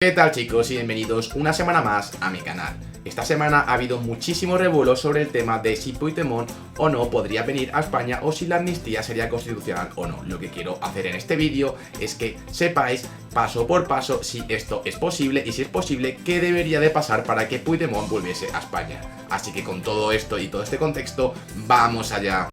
¿Qué tal, chicos? Y bienvenidos una semana más a mi canal. Esta semana ha habido muchísimo revuelo sobre el tema de si Puigdemont o no podría venir a España o si la amnistía sería constitucional o no. Lo que quiero hacer en este vídeo es que sepáis paso por paso si esto es posible y si es posible qué debería de pasar para que Puigdemont volviese a España. Así que con todo esto y todo este contexto, ¡vamos allá!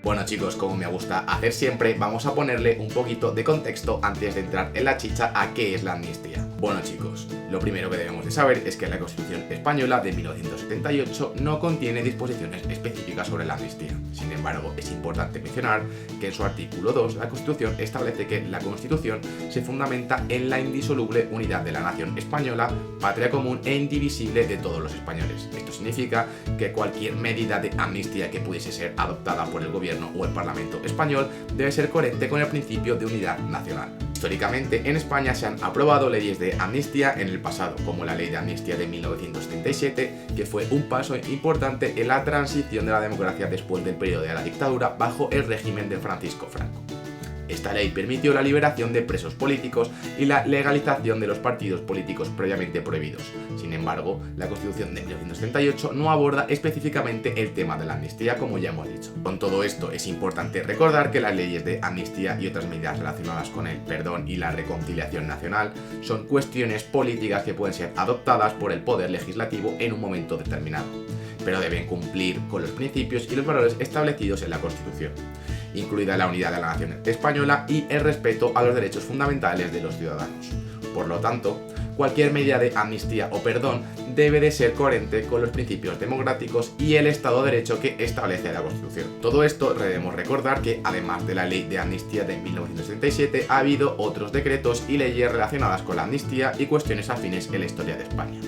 Bueno, chicos, como me gusta hacer siempre, vamos a ponerle un poquito de contexto antes de entrar en la chicha a qué es la amnistía. Bueno, chicos, lo primero que debemos de saber es que la Constitución española de 1978 no contiene disposiciones específicas sobre la amnistía. Sin embargo, es importante mencionar que en su artículo 2 la Constitución establece que la Constitución se fundamenta en la indisoluble unidad de la nación española, patria común e indivisible de todos los españoles. Esto significa que cualquier medida de amnistía que pudiese ser adoptada por el gobierno o el Parlamento español debe ser coherente con el principio de unidad nacional. Históricamente, en España se han aprobado leyes de amnistía en el pasado, como la Ley de Amnistía de 1977, que fue un paso importante en la transición de la democracia después del periodo de la dictadura bajo el régimen de Francisco Franco. Esta ley permitió la liberación de presos políticos y la legalización de los partidos políticos previamente prohibidos. Sin embargo, la Constitución de 1978 no aborda específicamente el tema de la amnistía, como ya hemos dicho. Con todo esto, es importante recordar que las leyes de amnistía y otras medidas relacionadas con el perdón y la reconciliación nacional son cuestiones políticas que pueden ser adoptadas por el Poder Legislativo en un momento determinado, pero deben cumplir con los principios y los valores establecidos en la Constitución, incluida la unidad de la nación española y el respeto a los derechos fundamentales de los ciudadanos. Por lo tanto, cualquier medida de amnistía o perdón debe de ser coherente con los principios democráticos y el Estado de Derecho que establece la Constitución. Todo esto debemos recordar que, además de la Ley de Amnistía de 1977, ha habido otros decretos y leyes relacionadas con la amnistía y cuestiones afines en la historia de España.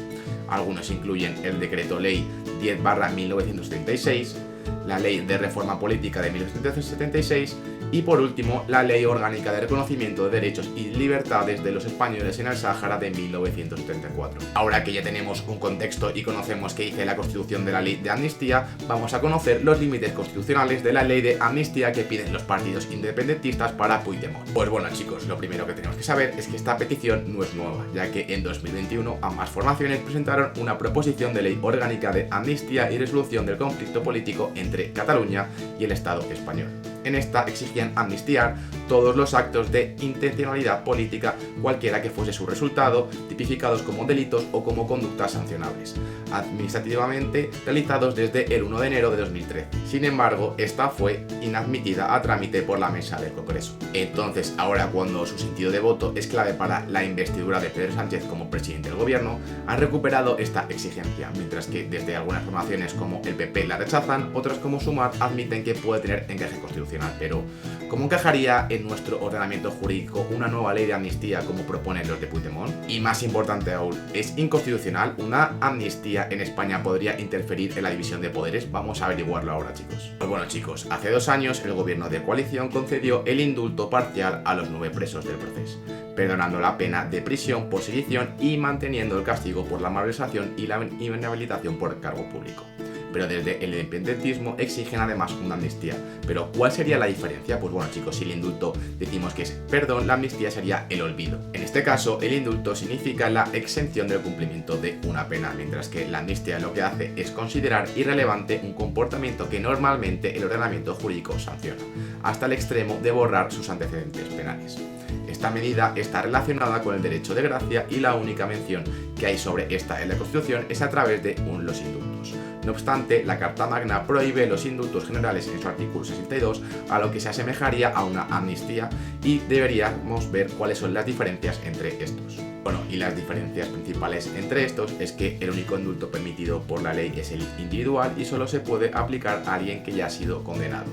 Algunos incluyen el Decreto Ley 10/1976, la Ley de Reforma Política de 1976 y, por último, la Ley Orgánica de Reconocimiento de Derechos y Libertades de los Españoles en el Sáhara de 1974. Ahora que ya tenemos un contexto y conocemos qué dice la Constitución de la Ley de Amnistía, vamos a conocer los límites constitucionales de la Ley de Amnistía que piden los partidos independentistas para Puigdemont. Pues bueno, chicos, lo primero que tenemos que saber es que esta petición no es nueva, ya que en 2021 ambas formaciones presentaron una proposición de ley orgánica de amnistía y resolución del conflicto político entre Cataluña y el Estado español. En esta exigían amnistiar todos los actos de intencionalidad política, cualquiera que fuese su resultado, tipificados como delitos o como conductas sancionables, administrativamente realizados desde el 1 de enero de 2013. Sin embargo, esta fue inadmitida a trámite por la mesa del Congreso. Entonces, ahora cuando su sentido de voto es clave para la investidura de Pedro Sánchez como presidente del gobierno, han recuperado esta exigencia, mientras que desde algunas formaciones como el PP la rechazan, otras como Sumar admiten que puede tener encaje constitucional. Pero, ¿cómo encajaría en nuestro ordenamiento jurídico una nueva ley de amnistía como proponen los de Puigdemont? Y más importante aún, ¿es inconstitucional? ¿Una amnistía en España podría interferir en la división de poderes? Vamos a averiguarlo ahora, chicos. Pues bueno, chicos, hace 2 años el gobierno de coalición concedió el indulto parcial a los 9 presos del proceso, perdonando la pena de prisión por sedición y manteniendo el castigo por la malversación y la inhabilitación por cargo público. Pero desde el independentismo exigen además una amnistía. ¿Pero cuál sería la diferencia? Pues bueno, chicos, si el indulto decimos que es perdón, la amnistía sería el olvido. En este caso, el indulto significa la exención del cumplimiento de una pena, mientras que la amnistía lo que hace es considerar irrelevante un comportamiento que normalmente el ordenamiento jurídico sanciona, hasta el extremo de borrar sus antecedentes penales. Esta medida está relacionada con el derecho de gracia y la única mención que hay sobre esta en la Constitución es a través de los indultos. No obstante, la Carta Magna prohíbe los indultos generales en su artículo 62, a lo que se asemejaría a una amnistía, y deberíamos ver cuáles son las diferencias entre estos. Bueno, y las diferencias principales entre estos es que el único indulto permitido por la ley es el individual y solo se puede aplicar a alguien que ya ha sido condenado.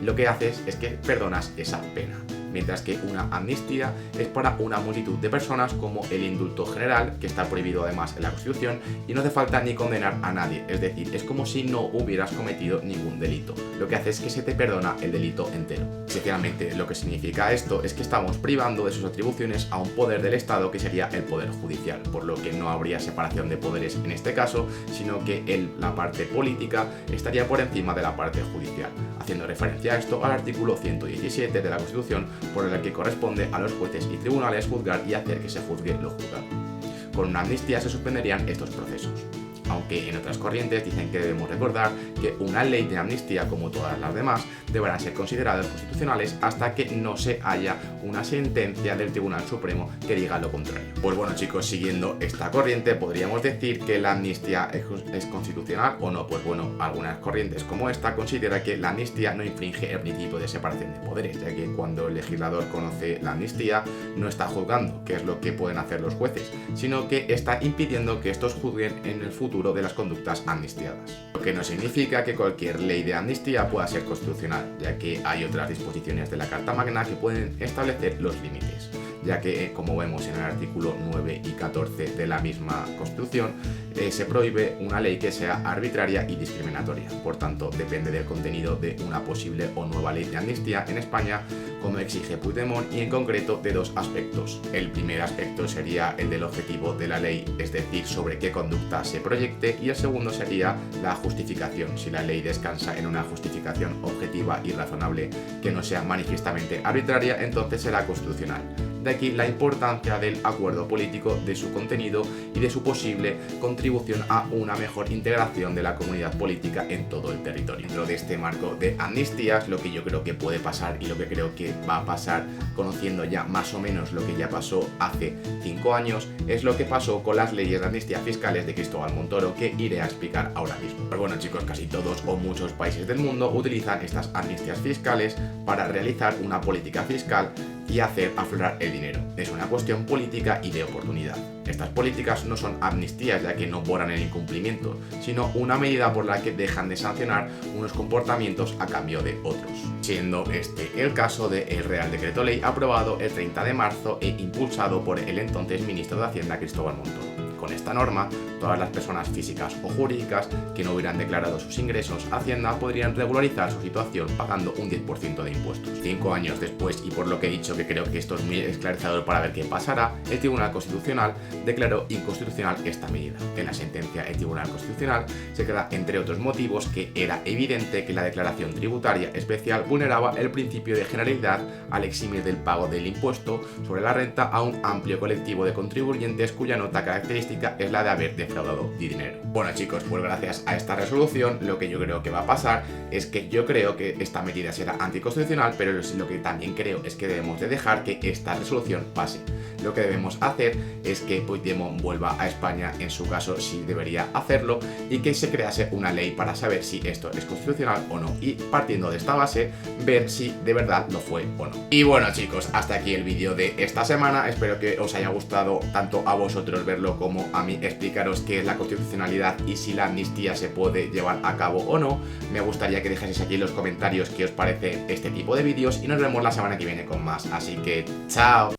Lo que haces es que perdonas esa pena, mientras que una amnistía es para una multitud de personas, como el indulto general, que está prohibido además en la Constitución, y no hace falta ni condenar a nadie, es decir, es como si no hubieras cometido ningún delito. Lo que hace es que se te perdona el delito entero. Esencialmente, lo que significa esto es que estamos privando de sus atribuciones a un poder del Estado que sería el poder judicial, por lo que no habría separación de poderes en este caso, sino que la parte política estaría por encima de la parte judicial, haciendo referencia a esto al artículo 117 de la Constitución, por el que corresponde a los jueces y tribunales juzgar y hacer que se juzgue lo juzgado. Con una amnistía se suspenderían estos procesos, aunque en otras corrientes dicen que debemos recordar que una ley de amnistía, como todas las demás, deberán ser consideradas constitucionales hasta que no se haya una sentencia del Tribunal Supremo que diga lo contrario. Pues bueno, chicos, siguiendo esta corriente, podríamos decir que la amnistía es constitucional o no. Pues bueno, algunas corrientes como esta consideran que la amnistía no infringe el principio de separación de poderes, ya que cuando el legislador conoce la amnistía no está juzgando qué es lo que pueden hacer los jueces, sino que está impidiendo que estos juzguen en el futuro de las conductas amnistiadas. Lo que no significa que cualquier ley de amnistía pueda ser constitucional, ya que hay otras disposiciones de la Carta Magna que pueden establecer los límites, ya que, como vemos en el artículo 9 y 14 de la misma Constitución, se prohíbe una ley que sea arbitraria y discriminatoria. Por tanto, depende del contenido de una posible o nueva ley de amnistía en España, como exige Puigdemont, y en concreto de dos aspectos. El primer aspecto sería el del objetivo de la ley, es decir, sobre qué conducta se proyecte, y el segundo sería la justificación. Si la ley descansa en una justificación objetiva y razonable que no sea manifiestamente arbitraria, entonces será constitucional. De aquí la importancia del acuerdo político, de su contenido y de su posible contribución a una mejor integración de la comunidad política en todo el territorio. Dentro de este marco de amnistías, lo que yo creo que puede pasar y lo que creo que va a pasar, conociendo ya más o menos lo que ya pasó hace 5 años, es lo que pasó con las leyes de amnistía fiscales de Cristóbal Montoro, que iré a explicar ahora mismo. Pero bueno, chicos, casi todos o muchos países del mundo utilizan estas amnistías fiscales para realizar una política fiscal y hacer aflorar el dinero. Es una cuestión política y de oportunidad. Estas políticas no son amnistías, ya que no borran el incumplimiento, sino una medida por la que dejan de sancionar unos comportamientos a cambio de otros, siendo este el caso del Real Decreto Ley aprobado el 30 de marzo e impulsado por el entonces ministro de Hacienda, Cristóbal Montoro. Con esta norma, todas las personas físicas o jurídicas que no hubieran declarado sus ingresos a Hacienda podrían regularizar su situación pagando un 10% de impuestos. 5 años después, y por lo que he dicho que creo que esto es muy esclarecedor para ver qué pasará, el Tribunal Constitucional declaró inconstitucional esta medida. En la sentencia, el Tribunal Constitucional se queda, entre otros motivos, que era evidente que la declaración tributaria especial vulneraba el principio de generalidad al eximir del pago del impuesto sobre la renta a un amplio colectivo de contribuyentes cuya nota característica es la de haber defraudado dinero. Bueno, chicos, pues gracias a esta resolución, lo que yo creo que va a pasar es que yo creo que esta medida será anticonstitucional, pero lo que también creo es que debemos de dejar que esta resolución pase. Lo que debemos hacer es que Puigdemont vuelva a España, en su caso sí debería hacerlo, y que se crease una ley para saber si esto es constitucional o no, y partiendo de esta base, ver si de verdad lo fue o no. Y bueno, chicos, hasta aquí el vídeo de esta semana. Espero que os haya gustado tanto a vosotros verlo como a mí explicaros qué es la constitucionalidad y si la amnistía se puede llevar a cabo o no. Me gustaría que dejaseis aquí en los comentarios qué os parece este tipo de vídeos, y nos vemos la semana que viene con más. Así que, ¡chao!